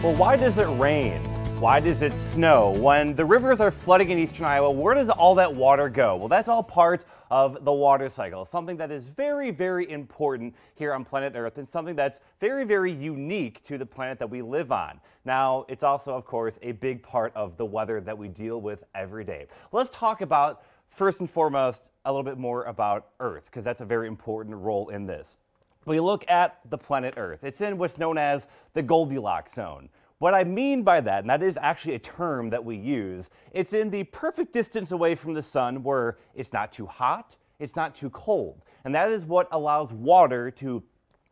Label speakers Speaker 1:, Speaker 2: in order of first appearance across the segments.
Speaker 1: Well, why does it rain? Why does it snow? When the rivers are flooding in eastern Iowa, where does all that water go? Well, that's all part of the water cycle, something that is very, very important here on planet Earth and something that's very, very unique to the planet that we live on. Now, it's also, of course, a big part of the weather that we deal with every day. Let's talk about, first and foremost, a little bit more about Earth, because that's a very important role in this. We look at the planet Earth. It's in what's known as the Goldilocks zone. What I mean by that, and that is actually a term that we use, it's in the perfect distance away from the sun where it's not too hot, it's not too cold. And that is what allows water to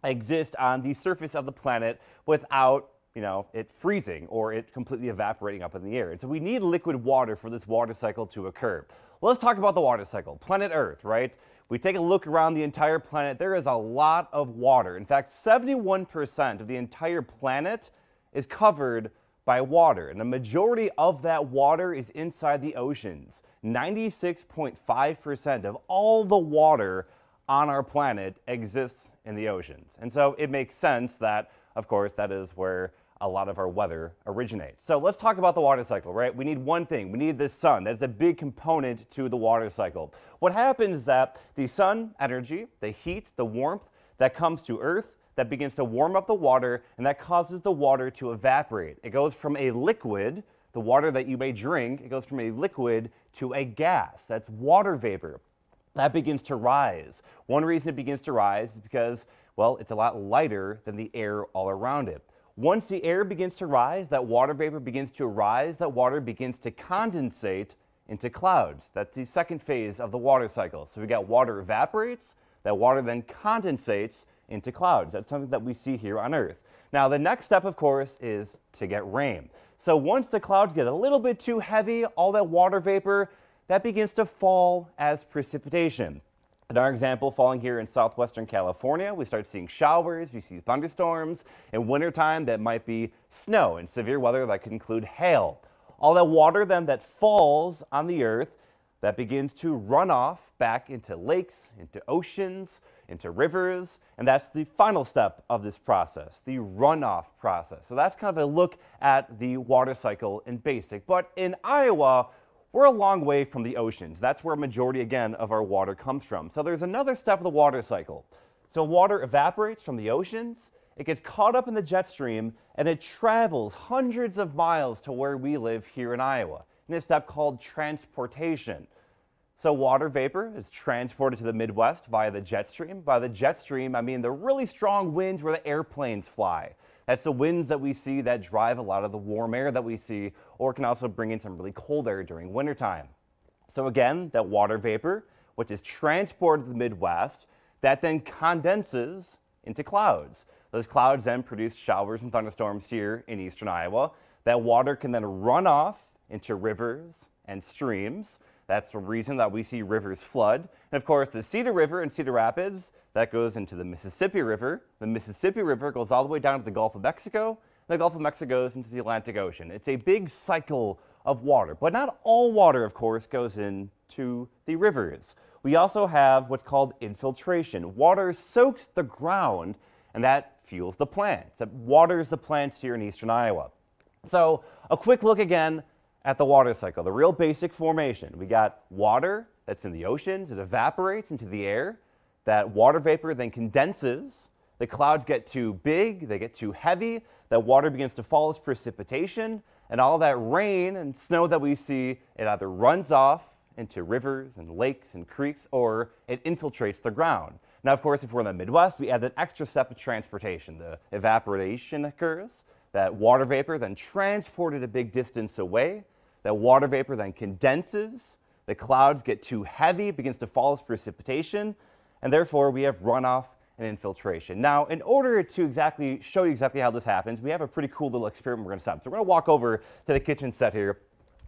Speaker 1: exist on the surface of the planet without, it freezing or it completely evaporating up in the air. And so we need liquid water for this water cycle to occur. Let's talk about the water cycle. Planet Earth, right? We take a look around the entire planet, there is a lot of water. In fact, 71% of the entire planet is covered by water, and the majority of that water is inside the oceans. 96.5% of all the water on our planet exists in the oceans. And so it makes sense that, of course, that is where a lot of our weather originates. So let's talk about the water cycle, right? We need one thing. We need the sun. That's a big component to the water cycle. What happens is that the sun energy, the heat, the warmth that comes to Earth, that begins to warm up the water, and that causes the water to evaporate. It goes from a liquid, the water that you may drink, it goes from a liquid to a gas. That's water vapor. That begins to rise. One reason it begins to rise is because, well, it's a lot lighter than the air all around it. Once the air begins to rise, that water vapor begins to rise, that water begins to condensate into clouds. That's the second phase of the water cycle. So we got water evaporates, that water then condensates into clouds. That's something that we see here on Earth. Now, the next step, of course, is to get rain. So once the clouds get a little bit too heavy, all that water vapor, that begins to fall as precipitation. In our example, falling here in southwestern California, we start seeing showers, we see thunderstorms. In wintertime, that might be snow, and severe weather that could include hail. All that water then that falls on the Earth, that begins to run off back into lakes, into oceans, into rivers, and that's the final step of this process, the runoff process. So that's kind of a look at the water cycle in basic. But in Iowa, we're a long way from the oceans. That's where a majority, again, of our water comes from. So there's another step of the water cycle. So water evaporates from the oceans, it gets caught up in the jet stream, and it travels hundreds of miles to where we live here in Iowa, in a step called transportation. So water vapor is transported to the Midwest via the jet stream. By the jet stream, I mean the really strong winds where the airplanes fly. That's the winds that we see that drive a lot of the warm air that we see, or can also bring in some really cold air during wintertime. So again, that water vapor, which is transported to the Midwest, that then condenses into clouds. Those clouds then produce showers and thunderstorms here in eastern Iowa. That water can then run off into rivers and streams. That's the reason that we see rivers flood. And of course, the Cedar River in Cedar Rapids, that goes into the Mississippi River. The Mississippi River goes all the way down to the Gulf of Mexico. And the Gulf of Mexico goes into the Atlantic Ocean. It's a big cycle of water. But not all water, of course, goes into the rivers. We also have what's called infiltration. Water soaks the ground, and that fuels the plants. That waters the plants here in eastern Iowa. So a quick look again at the water cycle, the real basic formation. We got water that's in the oceans, it evaporates into the air. That water vapor then condenses, the clouds get too big, they get too heavy, that water begins to fall as precipitation, and all that rain and snow that we see, it either runs off into rivers and lakes and creeks, or it infiltrates the ground. Now, of course, if we're in the Midwest, we add that extra step of transportation. The evaporation occurs, that water vapor then transported a big distance away. That water vapor then condenses, the clouds get too heavy, it begins to fall as precipitation, and therefore we have runoff and infiltration. Now, in order to show you exactly how this happens, we have a pretty cool little experiment we're going to set up. So we're going to walk over to the kitchen set here,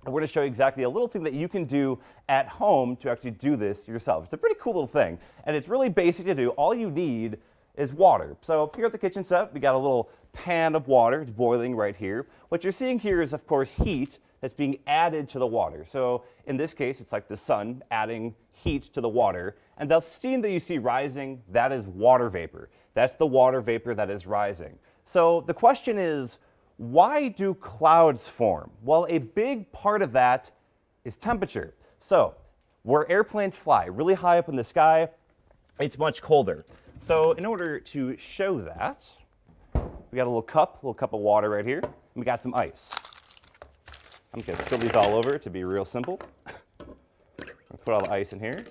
Speaker 1: and we're going to show you exactly a little thing that you can do at home to actually do this yourself. It's a pretty cool little thing, and it's really basic to do. All you need is water. So here at the kitchen set, we got a little pan of water. It's boiling right here. What you're seeing here is, of course, heat that's being added to the water. So in this case, it's like the sun adding heat to the water. And the steam that you see rising, that is water vapor. That's the water vapor that is rising. So the question is, Why do clouds form? Well, a big part of that is temperature. So where airplanes fly really high up in the sky, it's much colder. So in order to show that, we got a little cup of water right here, and we got some ice. I'm just gonna spill these all over to be real simple. I'll put all the ice in here.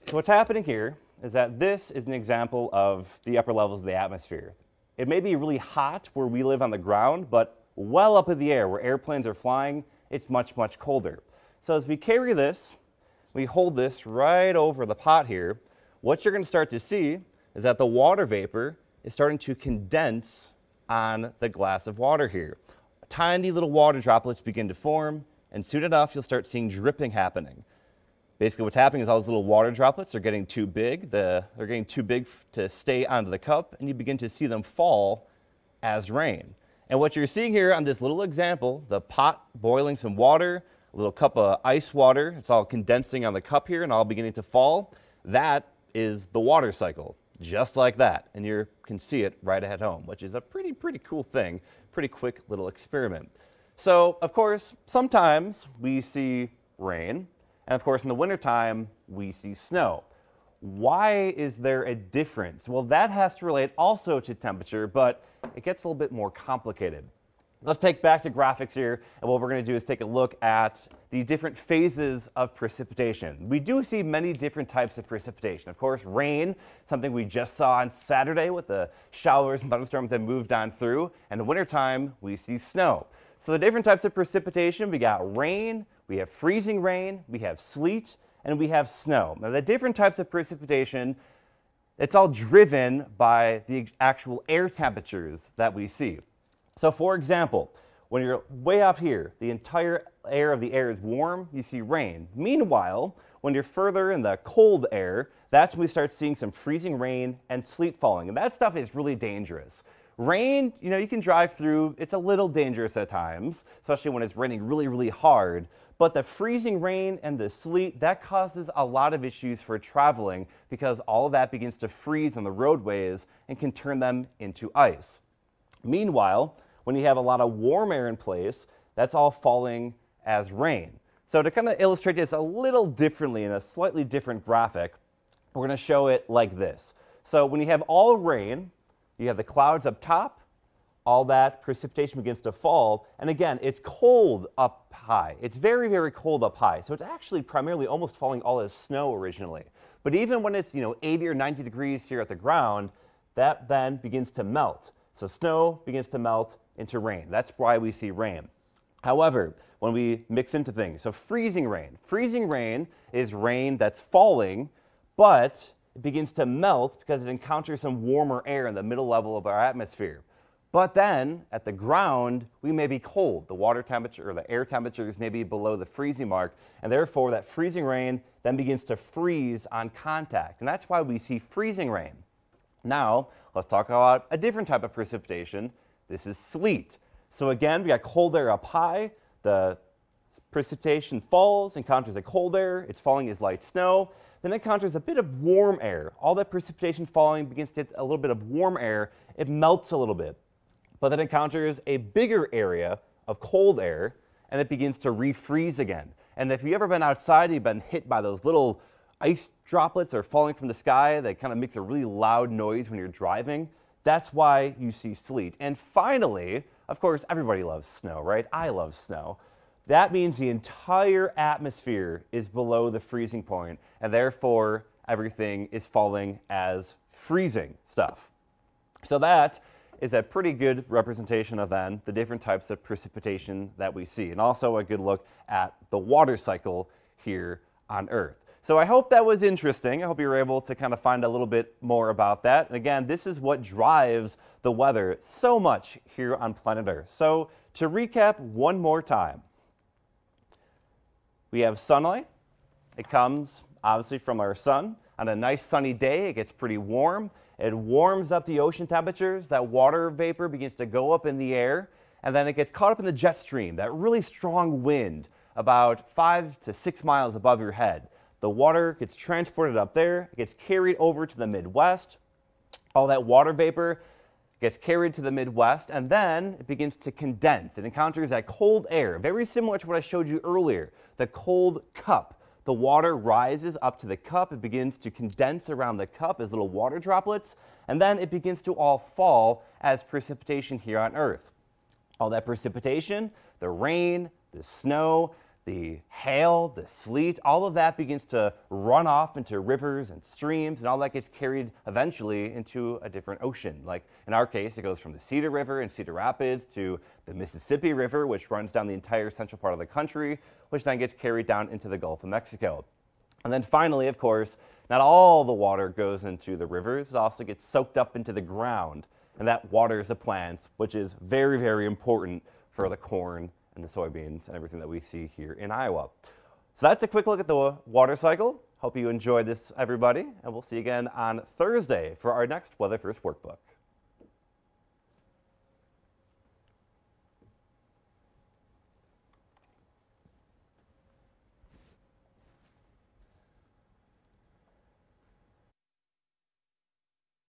Speaker 1: So what's happening here is that this is an example of the upper levels of the atmosphere. It may be really hot where we live on the ground, but well up in the air where airplanes are flying, it's much, much colder. So as we carry this, we hold this right over the pot here, what you're going to start to see is that the water vapor is starting to condense on the glass of water here. Tiny little water droplets begin to form, and soon enough you'll start seeing dripping happening. Basically what's happening is all those little water droplets are getting too big. They're getting too big to stay onto the cup, and you begin to see them fall as rain. And what you're seeing here on this little example, the pot boiling some water, a little cup of ice water, it's all condensing on the cup here and all beginning to fall, that is the water cycle, just like that. And you can see it right at home, which is a pretty cool thing, pretty quick little experiment. So, of course, sometimes we see rain, and of course in the wintertime we see snow. Why is there a difference? Well, that has to relate also to temperature, but it gets a little bit more complicated. Let's take back to graphics here, and what we're going to do is take a look at the different phases of precipitation. We do see many different types of precipitation. Of course, rain, something we just saw on Saturday with the showers and thunderstorms that moved on through. And in the wintertime, we see snow. So the different types of precipitation, we got rain, we have freezing rain, we have sleet, and we have snow. Now, the different types of precipitation, it's all driven by the actual air temperatures that we see. So for example, when you're way up here, the entire air of the air is warm, you see rain. Meanwhile, when you're further in the cold air, that's when we start seeing some freezing rain and sleet falling. And that stuff is really dangerous. Rain, you can drive through, it's a little dangerous at times, especially when it's raining really hard. But the freezing rain and the sleet, that causes a lot of issues for traveling because all of that begins to freeze on the roadways and can turn them into ice. Meanwhile, when you have a lot of warm air in place, that's all falling as rain. So to kind of illustrate this a little differently in a slightly different graphic, we're going to show it like this. So when you have all rain, you have the clouds up top, all that precipitation begins to fall, and again, it's cold up high. It's very cold up high, so it's actually primarily almost falling all as snow originally. But even when it's 80 or 90 degrees here at the ground, that then begins to melt. So snow begins to melt into rain. That's why we see rain. However, when we mix into things, so freezing rain is rain that's falling, but it begins to melt because it encounters some warmer air in the middle level of our atmosphere. But then at the ground, we may be cold. The water temperature or the air temperatures may be below the freezing mark, and therefore that freezing rain then begins to freeze on contact. And that's why we see freezing rain. Now, let's talk about a different type of precipitation. This is sleet. So again, we got cold air up high. The precipitation falls, encounters a cold air. It's falling as light snow. Then it encounters a bit of warm air. All that precipitation falling begins to hit a little bit of warm air. It melts a little bit. But then encounters a bigger area of cold air, and it begins to refreeze again. And if you've ever been outside, you've been hit by those little ice droplets that are falling from the sky that kind of makes a really loud noise when you're driving. That's why you see sleet. And finally, of course, everybody loves snow, right? I love snow. That means the entire atmosphere is below the freezing point, and therefore everything is falling as freezing stuff. So that is a pretty good representation of then the different types of precipitation that we see, and also a good look at the water cycle here on Earth. So I hope that was interesting. I hope you were able to kind of find a little bit more about that. And again, this is what drives the weather so much here on planet Earth. So to recap one more time, we have sunlight. It comes obviously from our sun. On a nice sunny day, it gets pretty warm. It warms up the ocean temperatures. That water vapor begins to go up in the air, and then it gets caught up in the jet stream, that really strong wind about 5 to 6 miles above your head. The water gets transported up there, it gets carried over to the Midwest. All that water vapor gets carried to the Midwest, and then it begins to condense. It encounters that cold air, very similar to what I showed you earlier, the cold cup. The water rises up to the cup, it begins to condense around the cup as little water droplets, and then it begins to all fall as precipitation here on Earth. All that precipitation, the rain, the snow, the hail, the sleet, all of that begins to run off into rivers and streams, and all that gets carried eventually into a different ocean. Like in our case, it goes from the Cedar River in Cedar Rapids to the Mississippi River, which runs down the entire central part of the country, which then gets carried down into the Gulf of Mexico. And then finally, of course, not all the water goes into the rivers. It also gets soaked up into the ground, and that waters the plants, which is very, very important for the corn and the soybeans and everything that we see here in Iowa. So that's a quick look at the water cycle. Hope you enjoyed this, everybody, and we'll see you again on Thursday for our next Weather First workbook.